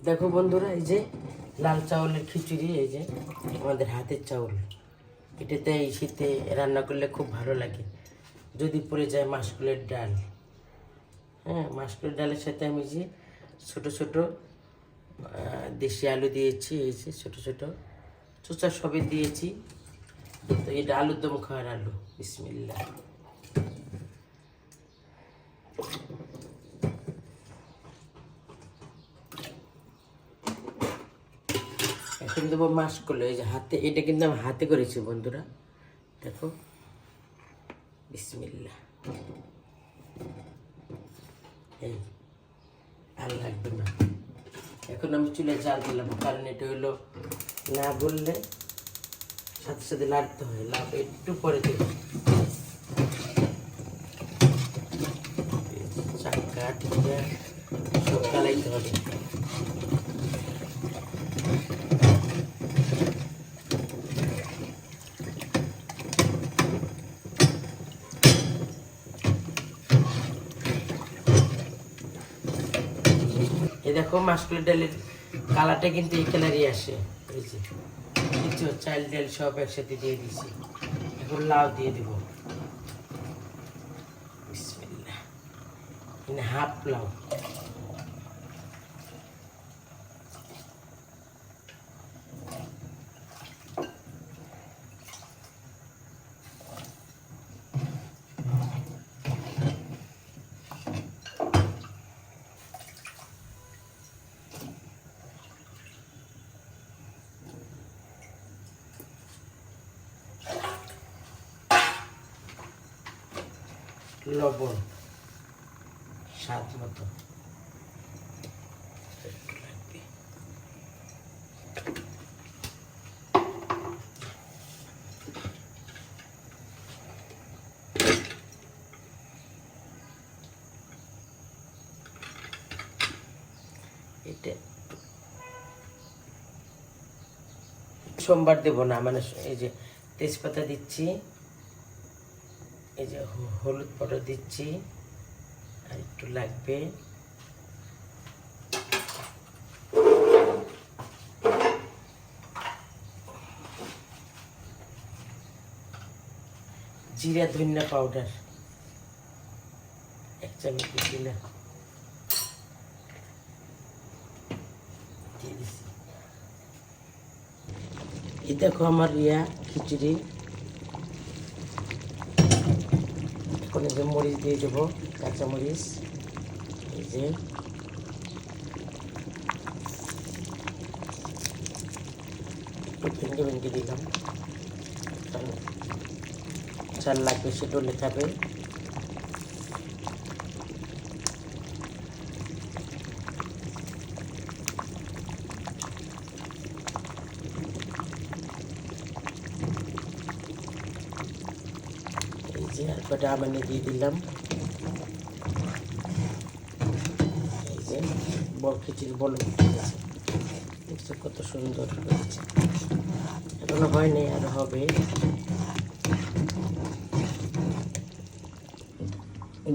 দেখো বন্ধুরা, এই যে লাল চাউলের খিচুড়ি, এই যে আমাদের হাতের চাউল, এটাতে এই শীতে রান্না করলে খুব ভালো লাগে। যদি পড়ে যায় মাসকলাইয়ের ডাল, হ্যাঁ, মাসকলাইয়ের ডালের সাথে আমি যে ছোটো ছোটো দেশি আলু দিয়েছি, এই যে ছোটো ছোটো চোচা সবই দিয়েছি। তো এটা আলুর দম খাওয়ার আলু। বিসমিল্লাহ। এখন দেবো মাসকলাই, এই যে হাতে, এটা কিন্তু আমি হাতে করেছি বন্ধুরা, দেখো। বিসমিল্লাহ। এই আর লাগবে না। এখন আমি চুলে জাল দিলাম, কারণ এটা হলো না বললে সাথে সাথে লাড়তে হয়, লাভ একটু পরে দেব। চাকা টিকা সব জ্বালাইতে হবে। এই দেখো মাসকলাই ডালের কালারটা কিন্তু এই কালারই আসে। এই যে কিছু চাল ডাল সব একসাথে দিয়ে দিছি। এখন লাউ দিয়ে দিব। বিসমিল্লাহ। হাফ লাউ। লবণ স্বাদ মতো। এটা সোমবার দেবো না, মানে এই যে তেজপাতা দিচ্ছি, এই যে হলুদ পাউডার দিচ্ছি, আর একটু লাগবে জিরা ধনিয়া পাউডার 1 চামচ দিলাম, দিয়ে দিচ্ছি। এই দেখো আমার খিচুড়ি। এখন এই যে মরিচ দিয়ে দেবো, কাঁচা মরিচ, এই যে ভেঙে ভেঙে দিলাম, চাল লাগবে সে ডলে খাবে। এই যে আর কটা আমেনে দিয়ে দিলাম। এই যে বড় খিচুড়ি বলে দেখছো কত সুন্দর হয়েছে। এখনো হয়নি, আর হবে।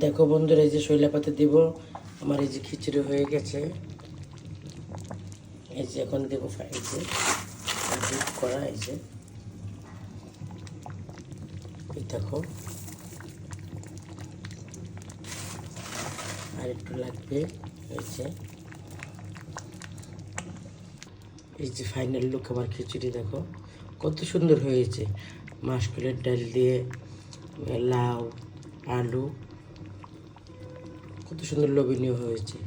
দেখো বন্ধুরা, এই যে শৈলা পাতা দিব। আমার এই যে খিচুড়ি হয়ে গেছে। এই যে এখন দেবো, এই যে দুধ করা, এই যে দেখো আর একটু লাগবে। এই যে ফাইনাল লুক আমার খিচুড়ি, দেখো কত সুন্দর হয়েছে। মাসকলাইয়ের ডাল দিয়ে লাউ আলু, কত সুন্দর লোভনীয় হয়েছে।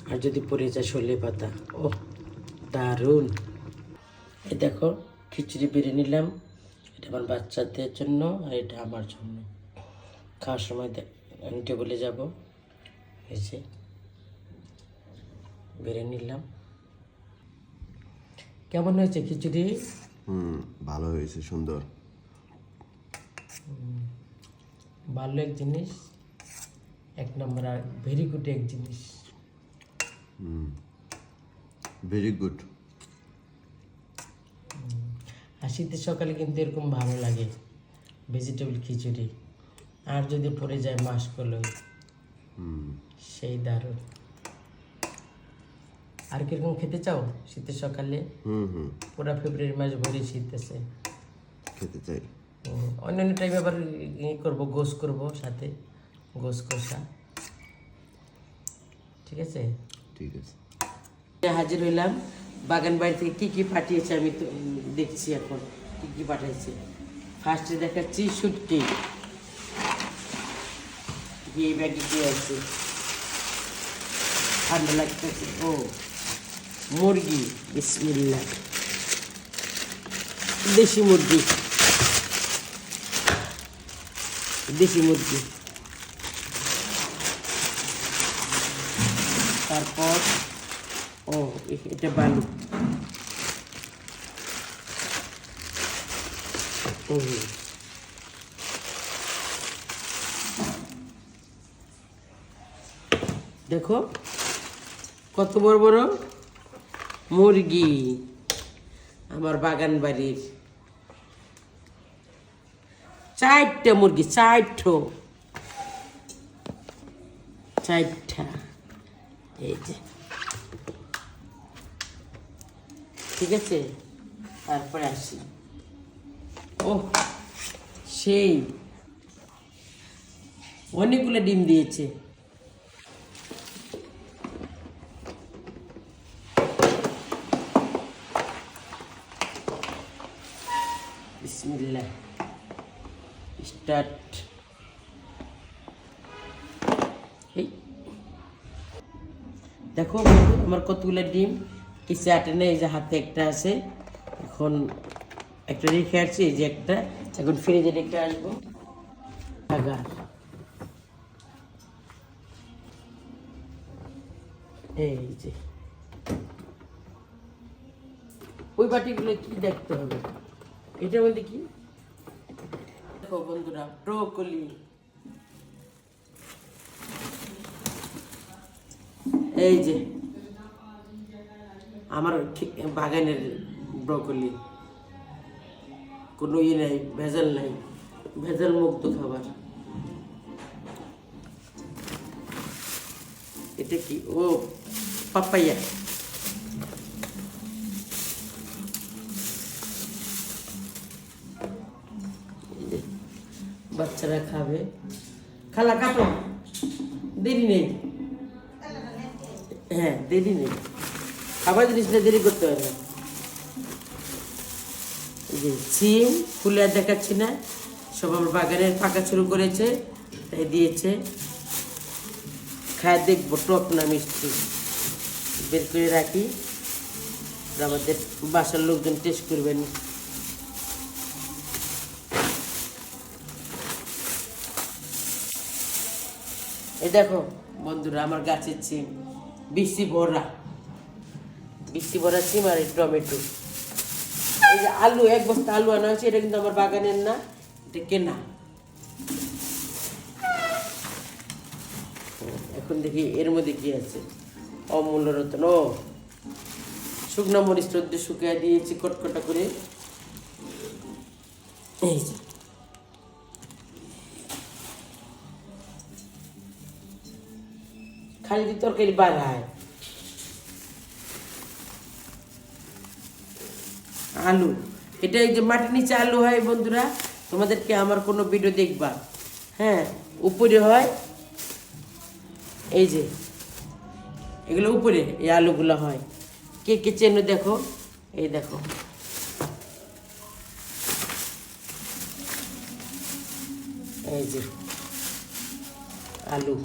আর যদি পড়ে যায় সলে পাতা, ও দারুণ। এই দেখো খিচুড়ি বেড়ে নিলাম, এটা আমার বাচ্চাদের জন্য আর এটা আমার জন্য। খাওয়ার সময় আমি টেবিলে যাব। এই যে বেড়ে নিলাম। কেমন হয়েছে খিচুড়ি? ভালো হয়েছে, সুন্দর। ভালো এক জিনিস, 1 নম্বর। আর ভেরি গুড এক জিনিস, ভেরি গুড। আর শীতের সকালে কিন্তু এরকম ভালো লাগে ভেজিটেবল খিচুড়ি। আর যদি পড়ে যায় মাসকলাই, সেই দারুণ। আর কিরকম খেতে চাও শীতের সকালে? হুম পুরা ফেব্রুয়ারি মাস ভরে শীত আছে। খেতে চাই। অন্যান্য টাইমে আবার করবো, গোস করবো সাথে, গোস কষা। ঠিক আছে, ঠিক আছে। হাজির হইলাম। বাগান বাড়ি থেকে কি কি পাঠিয়েছে আমি তো দেখছি এখন কি কি পাঠিয়েছে। ফার্স্টে দেখাচ্ছি শুটকি, এই ব্যাগে কি আছে, ঠান্ডা লাগতেছে। ও মুরগি, বিসমিল্লাহ, দেশি মুরগি, দেশি মুরগি। তারপর ও এটা বালু, দেখো কত বড় বড় মুরগি আমার বাগান বাড়ির। 4টা মুরগি, 4টা। এই যে, ঠিক আছে। তারপরে আসি, ও সেই অনেকগুলো ডিম দিয়েছে। বিসমিল্লাহ, স্টার্ট। এই দেখো বন্ধু, আমার কতগুলো ডিম কিছু আটে নেই, এই যে হাতে একটা আছে, এখন একটা রেখে আসছি, এই যে একটা এখন ফ্রিজে রেখে আসবো। আগার এই যে ওই বাটিগুলো কি দেখতে হবে, এটার মধ্যে কি দেখো বন্ধুরা, ব্রোকলি। এই যে আমার বাগানের ব্রোকলি, কোনো ইয়ে নাই, ভেজাল নাই, ভেজাল মুক্ত খাবার। এটা কি, ও পাপাইয়া। বাচ্চারা খাবে। খালা কাটো, দেরি নেই, হ্যাঁ দেরি নেই, খাবার জিনিসটা দেরি করতে হয় না। এই যে সিম ফুলে আর দেখাচ্ছি না, সব আমার বাগানের পাকা শুরু করেছে, তাই দিয়েছে। খায় দেখবো টক না মিষ্টি, বের করে রাখি, আমাদের বাসার লোকজন টেস্ট করবেন। এই দেখো বন্ধুরা, আমার গাছের সিম, বিসি ভরা, বিসি ভরা সিম আর টমেটো। এই যে আলু, 1 বস্তা আলু আনা হয়েছে, এটা কিন্তু আমার বাগানের না, এটা কেনা। এখন দেখি এর মধ্যে কি আছে, অমূল্য রতন, ও শুকনো মরিচ রোদ্দে শুকিয়ে দিয়েছি কটকটা করে। এই যে খালি তরকারি বাড়ায়। আলু, এটা এই যে মাটির নিচে আলু হয় বন্ধুরা, তোমাদেরকে আমার কোনো ভিডিও দেখবা, হ্যাঁ উপরে হয়, এই যে এগুলো উপরে এই আলুগুলো হয়। কে কে চেনো দেখো, এই দেখো, এই যে আলু।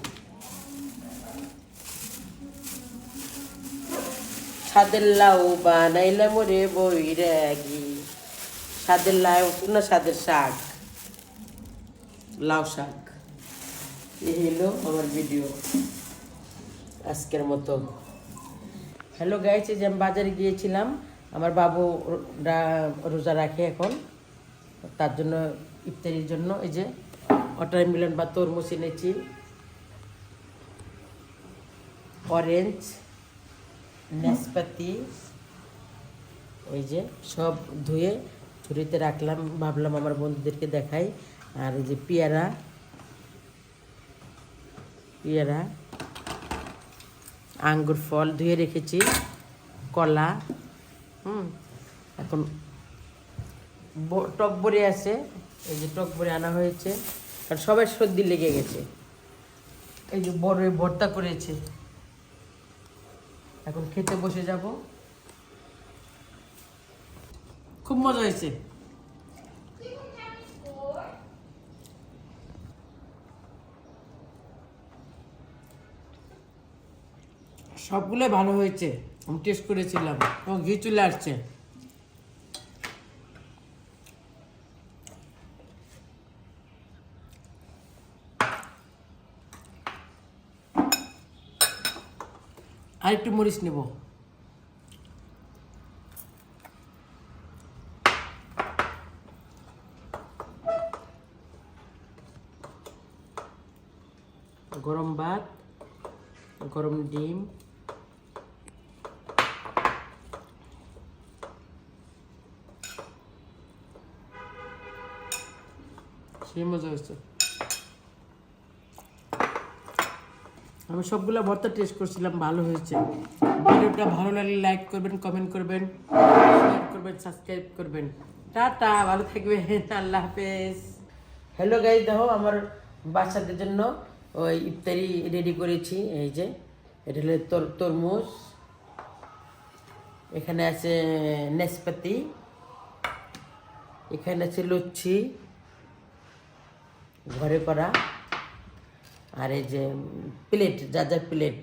সাদের লাউ বানাইলাম রে বৈরাগী, সাদের লাউ না, সাদের শাক, লাউ শাক। এই হলো আমার ভিডিও আজকের মতো। হ্যালো গাইস, এই যে আমি বাজারে গিয়েছিলাম, আমার বাবু রোজা রাখে এখন, তার জন্য ইফতারির জন্য এই যে ওয়াটারমেলন বা তরমুজ এনেছি, অরেঞ্জ, নাশপাতি, এই যে সব ধুয়ে ঝুড়িতে রাখলাম, ভাবলাম আমার বন্ধুদেরকে দেখাই। আর এই যে পেয়ারা, পেয়ারা, আঙ্গুর ফল ধুয়ে রেখেছি, কলা, এখন টক বড়ি আছে, এই যে টক বড়ি আনা হয়েছে, কারণ সবাই সর্দি লেগে গেছে। এই যে বড় ভর্তা করেছে, এখন খেতে বসে যাব। খুব মজা হয়েছে। সবগুলো ভালো হয়েছে, আমি টেস্ট করেছিলাম। ও ঘি চলে আসছে। আর একটু মরিচ নেব। গরম ভাত, গরম ডিম, সেই মজা হয়েছে। আমি সবগুলো ভর্তা টেস্ট করছিলাম, ভালো হয়েছে। ভিডিওটা ভালো লাগলে লাইক করবেন, কমেন্ট করবেন, শেয়ার করবেন, সাবস্ক্রাইব করবেন। টাটা, ভালো থাকবেন, আল্লাহ হাফেজ। হ্যালো গাইস, দেখো আমার বাচ্চাদের জন্য ওই ইফতারি রেডি করেছি। এই যে এটা হলো তরমুজ, এখানে আছে নাশপাতি, এখানে আছে লুচি ঘরে করা, আর এই যে প্লেট, যা যা প্লেট,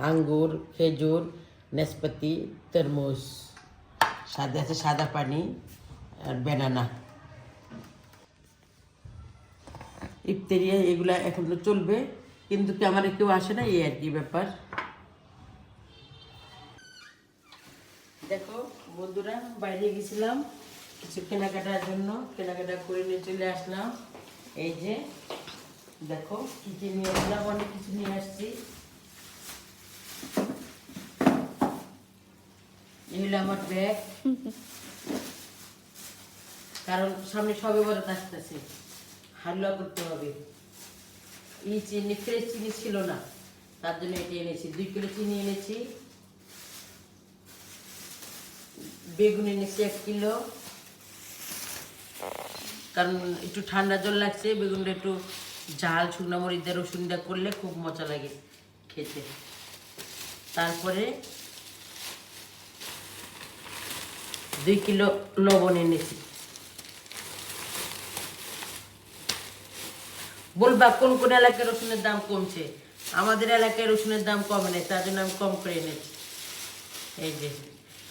আঙ্গুর, খেজুর, নাশপাতি, তরমুজ, সাথে আছে সাদা পানি আর ব্যানানা। ইফতারি এগুলা এখন তো চলবে, কিন্তু ক্যামেরা কেউ আসে না, এই আর কি ব্যাপার। দেখো বন্ধুরা, বাইরে গেছিলাম কিছু কেনাকাটার জন্য, কেনাকাটা করে নিয়ে চলে আসলাম। এই যে দেখো কি কি নিয়ে আসলাম, অনেক কিছু নিয়ে আসছি। এই হলো আমার ব্যাগ, কারণ সামনে সবে বরাত আসতেছে, হালুয়া করতে হবে। এই চিনি, ফ্রেশ চিনি ছিল না, তার জন্য এটি এনেছি। 2 কিলো চিনি এনেছি, বেগুন এনেছি 1 কিলো, কারণ একটু ঠান্ডা জল লাগছে, বেগুনটা একটু ঝাল শুকনো মরিচ দিয়ে রসুন দিয়ে করলে খুব মজা লাগে খেতে। তারপরে 2 কিলো লবণ এনেছি। বলবা কোন কোন এলাকায় রসুনের দাম কমছে, আমাদের এলাকায় রসুনের দাম কমে নেই, তার জন্য আমি কম করে এনেছি। এই যে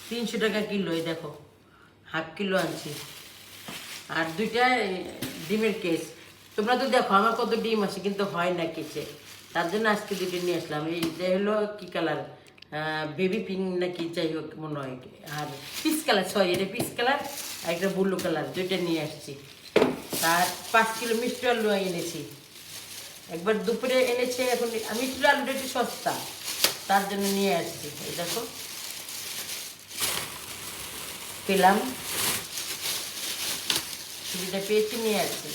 300 টাকা কিলো, এই দেখো 1/2 কিলো আনছি। আর 2টা ডিমের কেস। তোমরা তো দেখো আমার কত ডিম আসে, কিন্তু হয় না কেসে, তার জন্য আজকে 2টা নিয়ে আসলাম। এই যে হলো কি কালার, বেবি পিঙ্ক নাকি যাই হোক মনে হয়, আর পিস কালার, সরি এটা পিস কালার, আর একটা ব্লু কালার, 2টা নিয়ে আসছি। তার 5 কিলো মিষ্টি আলু এনেছি, একবার দুপুরে এনেছে। এখন মিষ্টি আলুটা একটু সস্তা, তার জন্য নিয়ে আসছি। এই দেখো পেলাম, সুবিধা পেয়েছি, নিয়ে আসছি।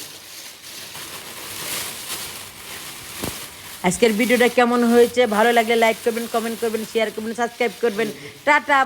আজকের ভিডিওটা কেমন হয়েছে, ভালো লাগলে লাইক করবেন, কমেন্ট করবেন, শেয়ার করবেন, সাবস্ক্রাইব করবেন। টাটা।